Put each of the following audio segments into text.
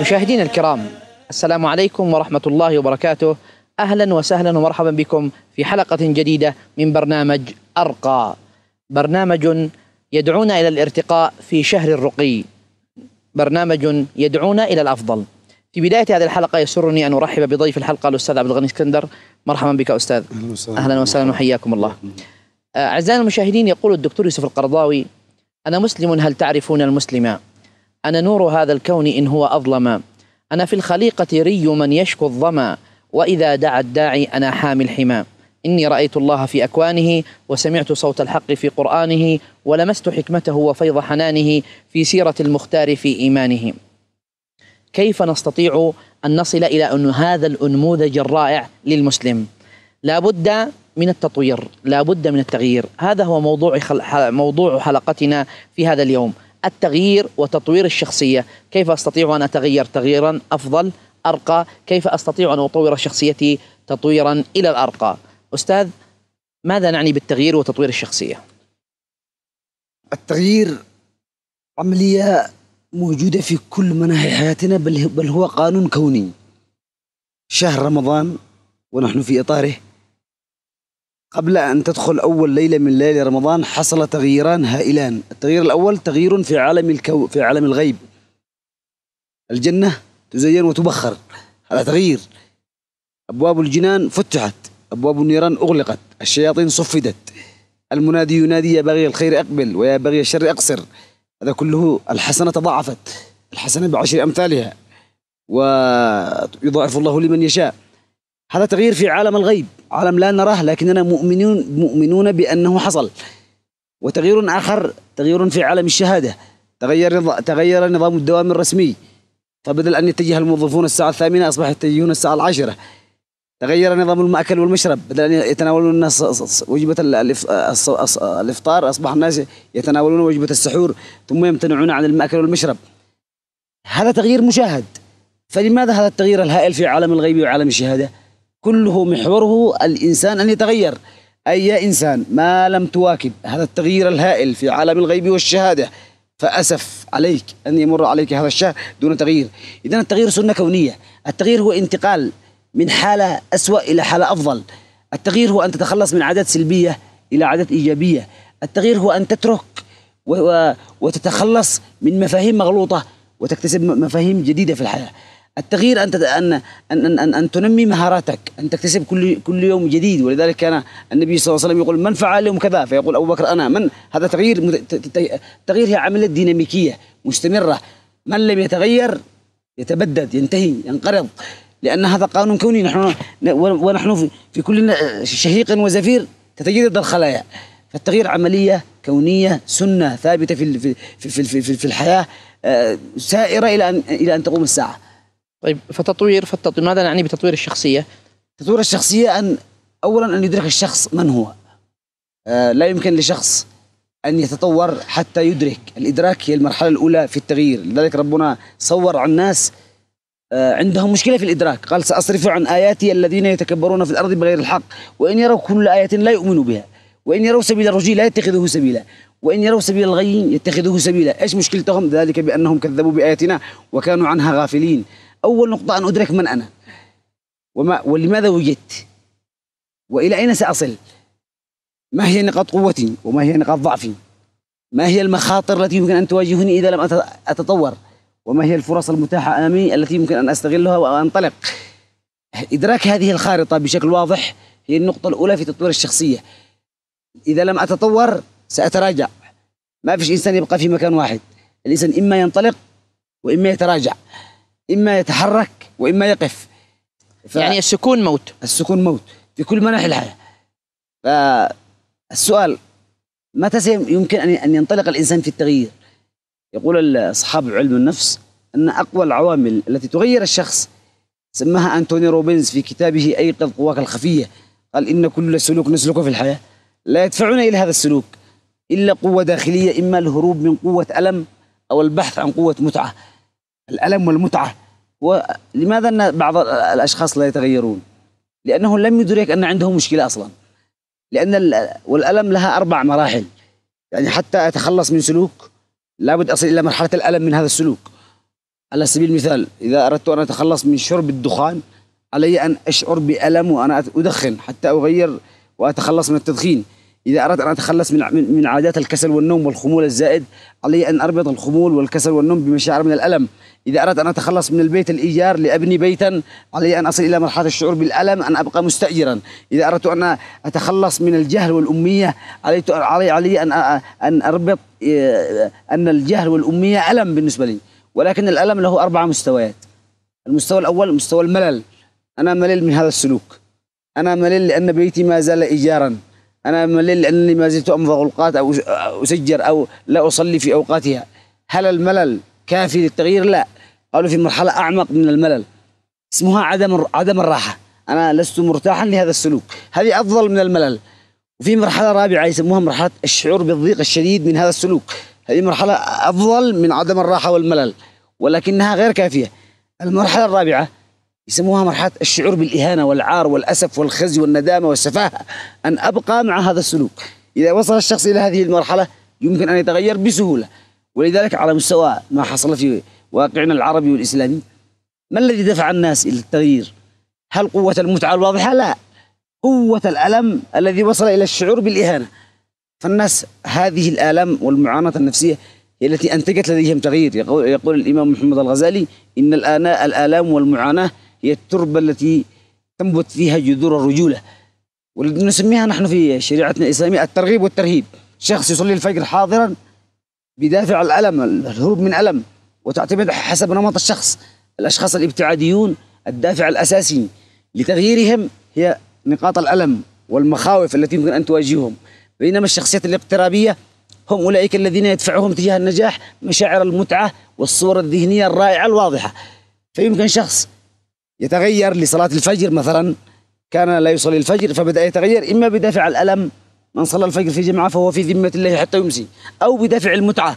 مشاهدينا الكرام، السلام عليكم ورحمة الله وبركاته. أهلا وسهلا ومرحبا بكم في حلقة جديدة من برنامج أرقى، برنامج يدعونا إلى الارتقاء في شهر الرقي، برنامج يدعونا إلى الأفضل. في بداية هذه الحلقة يسرني أن أرحب بضيف الحلقة الأستاذ عبد الغني اسكندر. مرحبا بك أستاذ. أهلا وسهلا وحياكم الله. أعزائنا المشاهدين، يقول الدكتور يوسف القرضاوي: أنا مسلم هل تعرفون المسلم، أنا نور هذا الكون إن هو أظلم، أنا في الخليقة ري من يشكو الظما، وإذا دعا الداعي أنا حامي الحمى، إني رأيت الله في أكوانه وسمعت صوت الحق في قرآنه ولمست حكمته وفيض حنانه في سيرة المختار في إيمانه. كيف نستطيع أن نصل إلى أن هذا الأنموذج الرائع للمسلم؟ لا بد من التطوير، لا بد من التغيير. هذا هو موضوع حلقتنا في هذا اليوم: التغيير وتطوير الشخصية. كيف أستطيع أن أتغير تغييرا أفضل أرقى؟ كيف أستطيع أن أطور شخصيتي تطويرا إلى الأرقى؟ أستاذ، ماذا نعني بالتغيير وتطوير الشخصية؟ التغيير عملية موجودة في كل مناحي حياتنا، بل هو قانون كوني. شهر رمضان ونحن في إطاره، قبل أن تدخل أول ليلة من ليالي رمضان حصل تغييران هائلان. التغيير الأول تغيير في عالم الغيب. الجنة تزين وتبخر، هذا تغيير. أبواب الجنان فتحت، أبواب النيران أغلقت، الشياطين صفدت، المنادي ينادي: يا باغي الخير أقبل ويا باغي الشر أقصر. هذا كله الحسنة تضاعفت، الحسنة ب10 أمثالها، ويضاعف الله لمن يشاء. هذا تغيير في عالم الغيب، عالم لا نراه لكننا مؤمنون بأنه حصل. وتغيير آخر تغيير في عالم الشهادة. تغير نظام الدوام الرسمي، فبدل أن يتجه الموظفون الساعة 8 أصبح يتجهون الساعة 10. تغير نظام المأكل والمشرب، بدل أن يتناولون الناس وجبة الإفطار أصبح الناس يتناولون وجبة السحور ثم يمتنعون عن المأكل والمشرب. هذا تغيير مشاهد. فلماذا هذا التغيير الهائل في عالم الغيب وعالم الشهادة؟ كله محوره الإنسان أن يتغير. أي يا إنسان ما لم تواكب هذا التغيير الهائل في عالم الغيب والشهادة، فأسف عليك أن يمر عليك هذا الشهر دون تغيير. إذن التغيير سنة كونية. التغيير هو انتقال من حالة أسوأ إلى حالة أفضل. التغيير هو أن تتخلص من عادات سلبية إلى عادات إيجابية. التغيير هو أن تترك وتتخلص من مفاهيم مغلوطة وتكتسب مفاهيم جديدة في الحياة. التغيير أن تنمي مهاراتك، أن تكتسب كل يوم جديد. ولذلك كان النبي صلى الله عليه وسلم يقول: من فعل اليوم كذا، فيقول أبو بكر أنا. من هذا تغيير. التغيير هي عملية ديناميكية مستمرة. من لم يتغير يتبدد، ينتهي، ينقرض، لأن هذا قانون كوني. ونحن في كل شهيق وزفير تتجدد الخلايا. فالتغيير عملية كونية، سنة ثابتة في الحياة، سائرة إلى أن تقوم الساعة. طيب، ماذا نعني بتطوير الشخصية؟ تطوير الشخصية أولا أن يدرك الشخص من هو. لا يمكن لشخص أن يتطور حتى يدرك. الإدراك هي المرحلة الأولى في التغيير. لذلك ربنا صور عن الناس عندهم مشكلة في الإدراك. قال: سأصرف عن آياتي الذين يتكبرون في الأرض بغير الحق وإن يروا كل آية لا يؤمنوا بها وإن يروا سبيل الرشد لا يتخذوه سبيلا وإن يروا سبيل الغي يتخذوه سبيلا. إيش مشكلتهم؟ ذلك بأنهم كذبوا بآياتنا وكانوا عنها غافلين. أول نقطة أن أدرك من أنا ولماذا وجدت وإلى أين سأصل، ما هي نقاط قوتي وما هي نقاط ضعفي، ما هي المخاطر التي يمكن أن تواجهني إذا لم أتطور، وما هي الفرص المتاحة أمامي التي يمكن أن أستغلها وأنطلق. إدراك هذه الخارطة بشكل واضح هي النقطة الأولى في تطوير الشخصية. إذا لم أتطور سأتراجع. ما فيش إنسان يبقى في مكان واحد. الإنسان إما ينطلق وإما يتراجع، إما يتحرك وإما يقف. يعني السكون موت. السكون موت في كل مناحي الحياة. فالسؤال: متى يمكن أن ينطلق الإنسان في التغيير؟ يقول أصحاب علم النفس أن أقوى العوامل التي تغير الشخص سماها أنتوني روبنز في كتابه أيقظ قواك الخفية. قال: إن كل سلوك نسلكه في الحياة لا يدفعنا إلى هذا السلوك إلا قوة داخلية، إما الهروب من قوة ألم أو البحث عن قوة متعة. الألم والمتعة. ولماذا بعض الأشخاص لا يتغيرون؟ لأنه لم يدرك أن عندهم مشكلة أصلا. والألم لها 4 مراحل. يعني حتى أتخلص من سلوك لابد أصل إلى مرحلة الألم من هذا السلوك. على سبيل المثال إذا أردت أن أتخلص من شرب الدخان علي أن أشعر بألم وأنا أدخن حتى أغير وأتخلص من التدخين. إذا أردت أن أتخلص من عادات الكسل والنوم والخمول الزائد علي أن أربط الخمول والكسل والنوم بمشاعر من الألم. إذا أردت أن أتخلص من البيت الإيجار لأبني بيتا علي أن أصل إلى مرحلة الشعور بالألم أن أبقى مستأجرا. إذا أردت أن أتخلص من الجهل والأمية علي أن أربط أن الجهل والأمية ألم بالنسبة لي، ولكن الألم له 4 مستويات. المستوى الأول مستوى الملل، أنا ملل من هذا السلوك، أنا ملل لأن بيتي ما زال إيجارا، أنا ملل لأنني ما زلت أمضغ الأوقات أو أسجر أو لا أصلي في أوقاتها. هل الملل كافي للتغيير؟ لا، قالوا في مرحلة أعمق من الملل اسمها عدم الراحة، أنا لست مرتاحا لهذا السلوك، هذه أفضل من الملل. وفي مرحلة رابعة يسموها مرحلة الشعور بالضيق الشديد من هذا السلوك، هذه مرحلة أفضل من عدم الراحة والملل ولكنها غير كافية. المرحلة الرابعة يسموها مرحلة الشعور بالإهانة والعار والأسف والخزي والندامة والسفاهة أن أبقى مع هذا السلوك. إذا وصل الشخص إلى هذه المرحلة يمكن أن يتغير بسهولة. ولذلك على مستوى ما حصل في واقعنا العربي والإسلامي، ما الذي دفع الناس إلى التغيير؟ هل قوة المتعة الواضحة؟ لا، قوة الألم الذي وصل إلى الشعور بالإهانة. فالناس هذه الآلام والمعاناة النفسية هي التي أنتجت لديهم تغيير. يقول الإمام محمد الغزالي إن الآلام والمعاناة هي التربة التي تنبت فيها جذور الرجولة، ونسميها نحن في شريعتنا الإسلامية الترغيب والترهيب. شخص يصلي الفجر حاضرا بدافع الألم، الهروب من ألم، وتعتمد حسب نمط الشخص. الأشخاص الابتعاديون الدافع الأساسي لتغييرهم هي نقاط الألم والمخاوف التي يمكن أن تواجههم، بينما الشخصيات الاقترابية هم أولئك الذين يدفعهم تجاه النجاح مشاعر المتعة والصور الذهنية الرائعة الواضحة. فيمكن شخص يتغير لصلاة الفجر مثلا، كان لا يصلي الفجر فبدأ يتغير إما بدافع الألم، من صلى الفجر في جماعة فهو في ذمة الله حتى يمسي، أو بدافع المتعة،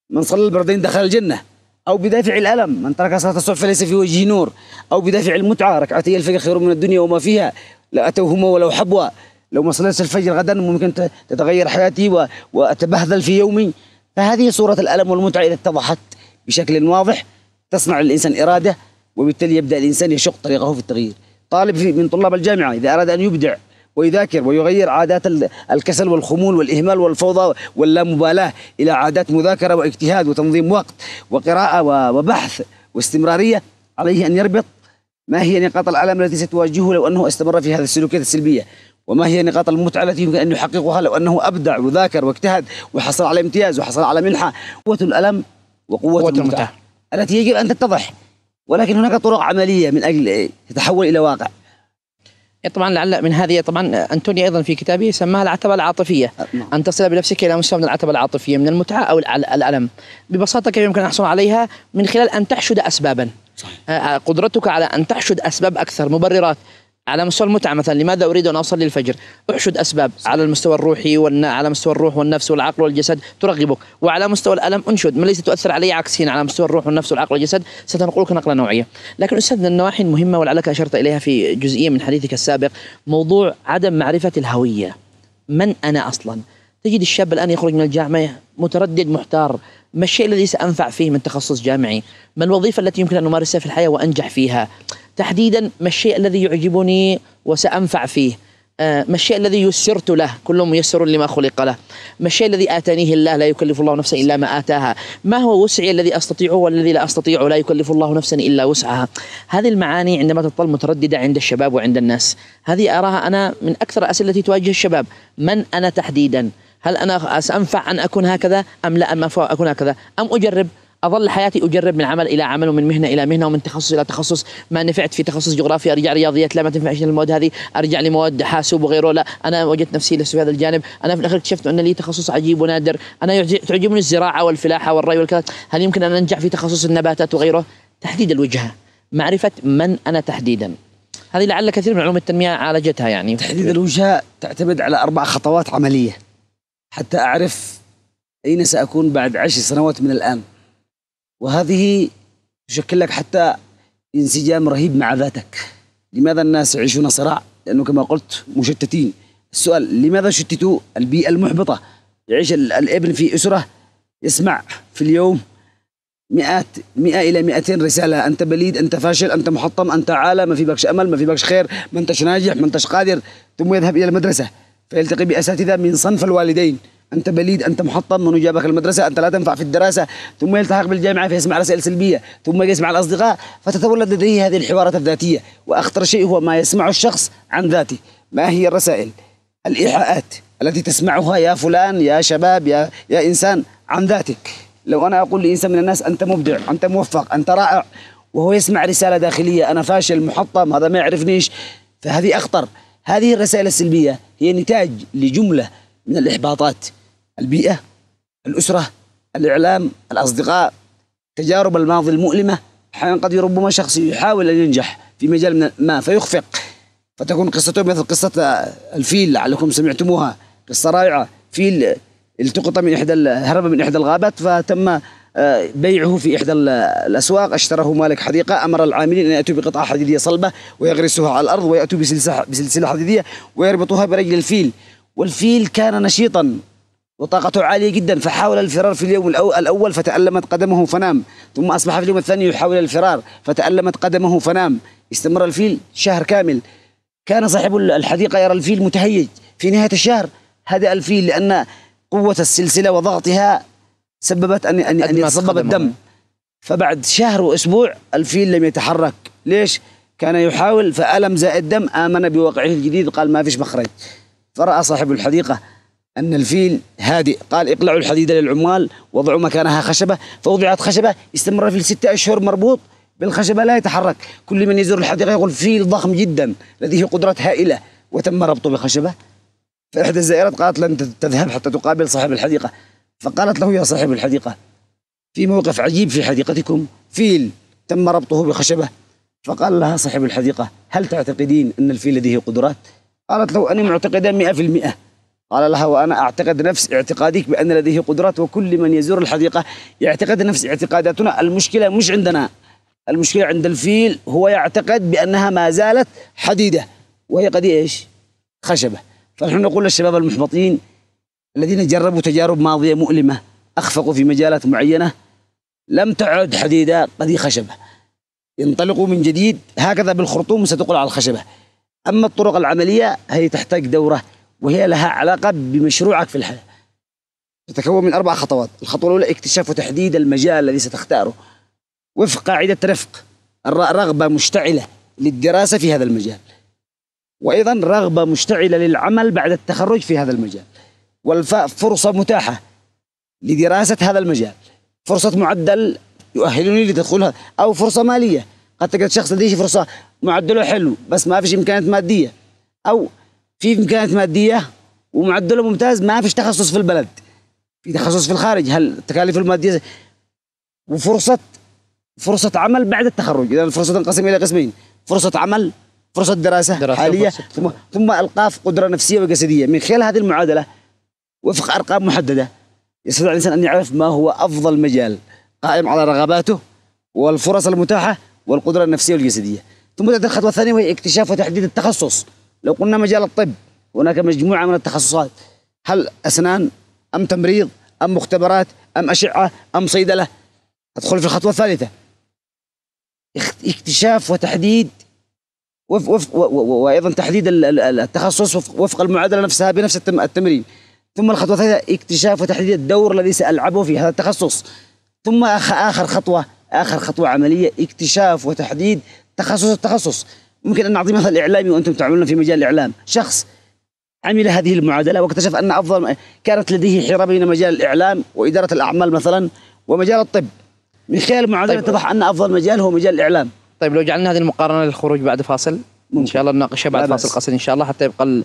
من صلى البردين دخل الجنة، أو بدافع الألم، من ترك صلاة الصبح فليس في وجهه نور، أو بدافع المتعة، ركعتي الفجر خير من الدنيا وما فيها، لا أتوهما ولو حبوا، لو ما صليت الفجر غدا ممكن تتغير حياتي وأتبهذل في يومي. فهذه صورة الألم والمتعة إذا اتضحت بشكل واضح تصنع الإنسان إرادة، وبالتالي يبدأ الإنسان يشق طريقه في التغيير. طالب من طلاب الجامعة إذا أراد أن يبدع ويذاكر ويغير عادات الكسل والخمول والإهمال والفوضى واللامبالاة إلى عادات مذاكرة واجتهاد وتنظيم وقت وقراءة وبحث واستمرارية، عليه أن يربط ما هي نقاط الألم التي ستواجهه لو أنه استمر في هذه السلوكيات السلبية، وما هي نقاط المتعة التي يمكن أن يحققها لو أنه أبدع وذاكر واجتهد وحصل على امتياز وحصل على منحة. قوة الألم وقوة المتعة التي يجب أن تتضح، ولكن هناك طرق عملية من أجل تتحول إلى واقع. طبعا لعل من هذه، طبعا أنتوني أيضا في كتابه سماها العتبة العاطفية، أن تصل بنفسك إلى مستوى من العتبة العاطفية من المتعة أو الألم. ببساطة كيف يمكن أن أحصل عليها؟ من خلال أن تحشد أسبابا. صحيح. قدرتك على أن تحشد أسباب أكثر، مبررات. على مستوى المتعة مثلا، لماذا أريد أن أصلي الفجر؟ أحشد أسباب. صحيح. على المستوى الروحي على مستوى الروح والنفس والعقل والجسد ترغبك، وعلى مستوى الألم أنشد ما ليس تؤثر علي عكسين على مستوى الروح والنفس والعقل والجسد ستنقلك نقلة نوعية. لكن أستاذ، من النواحي المهمة ولعلك أشرت إليها في جزئية من حديثك السابق، موضوع عدم معرفة الهوية. من أنا أصلا؟ تجد الشاب الآن يخرج من الجامعة متردد محتار، ما الشيء الذي سأنفع فيه من تخصص جامعي؟ ما الوظيفة التي يمكن أن أمارسها في الحياة وأنجح فيها؟ تحديدا ما الشيء الذي يعجبني وسأنفع فيه؟ ما الشيء الذي يسرت له؟ كل ميسر لما خلق له. ما الشيء الذي آتانيه الله؟ لا يكلف الله نفسا إلا ما آتاها. ما هو وسعي الذي أستطيعه والذي لا أستطيعه؟ لا يكلف الله نفسا إلا وسعها. هذه المعاني عندما تظل مترددة عند الشباب وعند الناس، هذه أراها أنا من أكثر الأسئلة التي تواجه الشباب. من أنا تحديدا؟ هل أنا سأنفع أن أكون هكذا أم لا أم أكون هكذا؟ أم أجرب أظل حياتي أجرب من عمل إلى عمل ومن مهنة إلى مهنة ومن تخصص إلى تخصص؟ ما نفعت في تخصص جغرافيا أرجع رياضيات، لا ما تنفعش المواد هذه أرجع لمواد حاسوب وغيره، لا أنا وجدت نفسي لسه في هذا الجانب. أنا في الآخر اكتشفت أن لي تخصص عجيب ونادر، أنا تعجبني الزراعة والفلاحة والري والكلام، هل يمكن أن أنجح في تخصص النباتات وغيره؟ تحديد الوجهة، معرفة من أنا تحديدا، هذه لعل كثير من علوم التنمية عالجتها. يعني تحديد الوجهة تعتمد على 4 خطوات عملية حتى أعرف أين سأكون بعد 10 سنوات من الآن، وهذه تشكل لك حتى انسجام رهيب مع ذاتك. لماذا الناس يعيشون صراع؟ لأنه كما قلت مشتتين. السؤال لماذا شتتوا؟ البيئة المحبطة. يعيش الابن في أسرة يسمع في اليوم 100 إلى 200 رسالة: أنت بليد، أنت فاشل، أنت محطم، أنت عالة، ما في بكش أمل، ما في بكش خير، ما أنتش ناجح، ما أنتش قادر. ثم يذهب إلى المدرسة فيلتقي بأساتذة من صنف الوالدين: أنت بليد، أنت محطم، من جابك المدرسة، أنت لا تنفع في الدراسة. ثم يلتحق بالجامعة فيسمع رسائل سلبية، ثم يسمع الأصدقاء، فتتولد لديه هذه الحوارات الذاتية. وأخطر شيء هو ما يسمعه الشخص عن ذاته. ما هي الرسائل؟ الإيحاءات التي تسمعها يا فلان، يا شباب، يا إنسان، عن ذاتك. لو أنا أقول لإنسان من الناس: أنت مبدع، أنت موفق، أنت رائع، وهو يسمع رسالة داخلية: أنا فاشل، محطم، هذا ما يعرفنيش، فهذه أخطر. هذه الرسائل السلبية هي نتاج لجملة من الإحباطات: البيئة، الأسرة، الإعلام، الأصدقاء، تجارب الماضي المؤلمة. أحيانا قد ربما شخص يحاول أن ينجح في مجال ما فيخفق، فتكون قصته مثل قصة الفيل، لعلكم سمعتموها، قصة رائعة. فيل التقط هرب من إحدى الغابات، فتم بيعه في إحدى الأسواق. اشتراه مالك حديقة، أمر العاملين أن يأتوا بقطعة حديدية صلبة ويغرسوها على الأرض، ويأتوا بسلسلة حديدية ويربطوها برجل الفيل. والفيل كان نشيطا وطاقته عالية جدا، فحاول الفرار في اليوم الأول فتألمت قدمه فنام، ثم أصبح في اليوم الثاني يحاول الفرار فتألمت قدمه فنام. استمر الفيل شهر كامل. كان صاحب الحديقة يرى الفيل متهيج. في نهاية الشهر هدأ الفيل، لأن قوة السلسلة وضغطها سببت أن يتصبب الدم. فبعد شهر وأسبوع الفيل لم يتحرك. ليش؟ كان يحاول، فألم زائد دم، آمن بواقعه الجديد، قال ما فيش مخرج. فرأى صاحب الحديقة أن الفيل هادئ، قال: اقلعوا الحديد للعمال، وضعوا مكانها خشبة. فوضعت خشبة، استمر الفيل 6 أشهر مربوط بالخشبة لا يتحرك. كل من يزور الحديقة يقول: فيل ضخم جدا لديه قدرات هائلة، وتم ربطه بخشبة. فإحدى الزائرات قالت: لن تذهب حتى تقابل صاحب الحديقة. فقالت له: يا صاحب الحديقة، في موقف عجيب في حديقتكم، فيل تم ربطه بخشبة. فقال لها صاحب الحديقة: هل تعتقدين أن الفيل لديه قدرات؟ قالت له: أنا معتقدة 100%. قال لها: وأنا أعتقد نفس اعتقادك بأن لديه قدرات، وكل من يزور الحديقة يعتقد نفس اعتقاداتنا. المشكلة مش عندنا، المشكلة عند الفيل، هو يعتقد بأنها ما زالت حديدة وهي قد إيش؟ خشبة. فنحن نقول للشباب المحبطين الذين جربوا تجارب ماضية مؤلمة، أخفقوا في مجالات معينة، لم تعد حديدة، قد خشبة. ينطلقوا من جديد هكذا بالخرطوم ستقول على الخشبة. أما الطرق العملية هي تحتاج دورة، وهي لها علاقة بمشروعك في الحياة. تتكون من 4 خطوات. الخطوة الأولى: اكتشاف وتحديد المجال الذي ستختاره وفق قاعدة رفق، رغبة مشتعلة للدراسة في هذا المجال، وأيضا رغبة مشتعلة للعمل بعد التخرج في هذا المجال، والفاء فرصة متاحة لدراسة هذا المجال، فرصة معدل يؤهلني لتدخلها، أو فرصة مالية. قد تجد شخص لديه فرصة معدله حلو بس ما فيش إمكانيات مادية، أو في إمكانيات مادية ومعدله ممتاز، ما فيش تخصص في البلد، في تخصص في الخارج. هل التكاليف المادية فرصة عمل بعد التخرج. إذا الفرصة تنقسم إلى قسمين: فرصة عمل، فرصة دراسة حالية، ثم القاف قدرة نفسية وجسدية. من خلال هذه المعادلة وفق أرقام محددة يستطيع الإنسان أن يعرف ما هو أفضل مجال قائم على رغباته والفرص المتاحة والقدرة النفسية والجسدية. ثم تأتي الخطوة الثانية وهي اكتشاف وتحديد التخصص. لو قلنا مجال الطب، هناك مجموعة من التخصصات: هل أسنان، أم تمريض، أم مختبرات، أم أشعة، أم صيدلة. أدخل في الخطوة الثالثة: اكتشاف وتحديد وأيضا تحديد التخصص وفق المعادلة نفسها بنفس التمرين. ثم الخطوة الثالثة: اكتشاف وتحديد الدور الذي سألعبه في هذا التخصص. ثم آخر خطوة عملية: اكتشاف وتحديد التخصص. ممكن أن نعطي مثل إعلامي وأنتم تعملون في مجال الإعلام. شخص عمل هذه المعادلة واكتشف أن كانت لديه حيرة بين مجال الإعلام وإدارة الأعمال مثلا ومجال الطب. من خلال المعادلة اتضح أن أفضل مجال هو مجال الإعلام. طيب لو جعلنا هذه المقارنة للخروج بعد فاصل، إن شاء الله نناقشها بعد فاصل قصير إن شاء الله، حتى يبقى